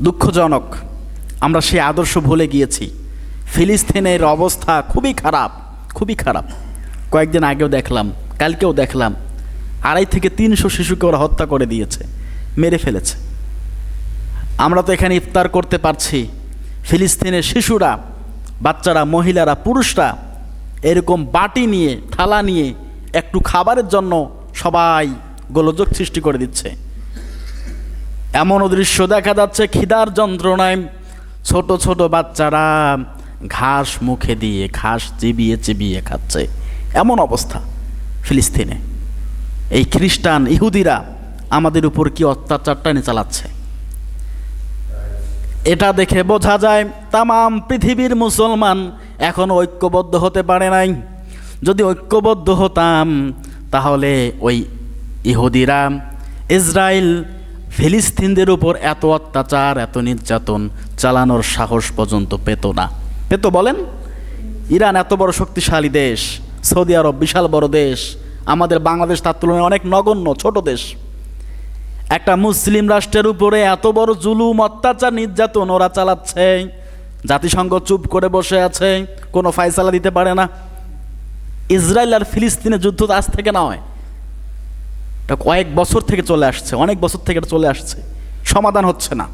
দুঃখজনক, আমরা সেই আদর্শ ভুলে গিয়েছি। ফিলিস্তিনের অবস্থা খুবই খারাপ, খুবই খারাপ। কয়েকদিন আগেও দেখলাম, কালকেও দেখলাম, 250 থেকে 300 শিশুকে ওরা হত্যা করে দিয়েছে, মেরে ফেলেছে। আমরা তো এখানে ইফতার করতে পারছি, ফিলিস্তিনের শিশুরা, বাচ্চারা, মহিলারা, পুরুষরা এরকম বাটি নিয়ে, থালা নিয়ে একটু খাবারের জন্য সবাই গোলযোগ সৃষ্টি করে দিচ্ছে। এমনও দৃশ্য দেখা যাচ্ছে, খিদার যন্ত্রণায় ছোট ছোট বাচ্চারা ঘাস মুখে দিয়ে ঘাস চিবিয়ে চিবিয়ে খাচ্ছে। এমন অবস্থা ফিলিস্তিনে। এই খ্রিস্টান ইহুদিরা আমাদের উপর কি অত্যাচারটা নিয়ে চালাচ্ছে, এটা দেখে বোঝা যায় তামাম পৃথিবীর মুসলমান এখনো ঐক্যবদ্ধ হতে পারে নাই। যদি ঐক্যবদ্ধ হতাম তাহলে ওই ইহুদিরা, ইসরায়েল ফিলিস্তিনদের উপর এত অত্যাচার, এত নির্যাতন চালানোর সাহস পর্যন্ত পেত না। পেত বলেন? ইরান এত বড় শক্তিশালী দেশ, সৌদি আরব বিশাল বড় দেশ, আমাদের বাংলাদেশ তার তুলনায় অনেক নগণ্য ছোট দেশ। একটা মুসলিম রাষ্ট্রের উপরে এত বড় জুলুম, অত্যাচার, নির্যাতন ওরা চালাচ্ছে, জাতিসংঘ চুপ করে বসে আছে, কোনো ফয়সালা দিতে পারে না। ইসরায়েল আর ফিলিস্তিনের যুদ্ধ তো আজ থেকে নয়, এটা কয়েক বছর থেকে চলে আসছে, অনেক বছর থেকে এটা চলে আসছে, সমাধান হচ্ছে না।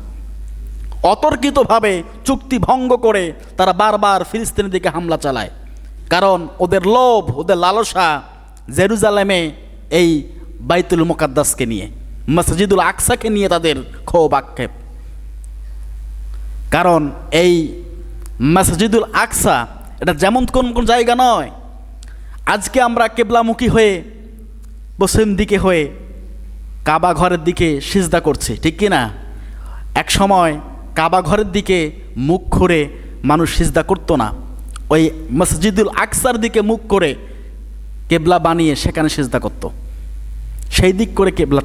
অতর্কিতভাবে চুক্তি ভঙ্গ করে তারা বারবার ফিলিস্তিনের দিকে হামলা চালায়, কারণ ওদের লোভ, ওদের লালসা জেরুজালেমে এই বাইতুল মুকাদ্দাসকে নিয়ে, মসজিদুল আকসাকে নিয়ে তাদের ক্ষোভ আক্ষেপ। কারণ এই মসজিদুল আকসা এটা যেমন কোন জায়গা নয়। আজকে আমরা কেবলামুখী হয়ে, পশ্চিম দিকে হয়ে কাবা ঘরের দিকে সিজদা করছি, ঠিক কি না? এক সময় কাবা ঘরের দিকে মুখ করে মানুষ সিজদা করতো না, ওই মসজিদুল আকসার দিকে মুখ করে কেবলা বানিয়ে সেখানে সিজদা করত, সেই দিক করে কেবলা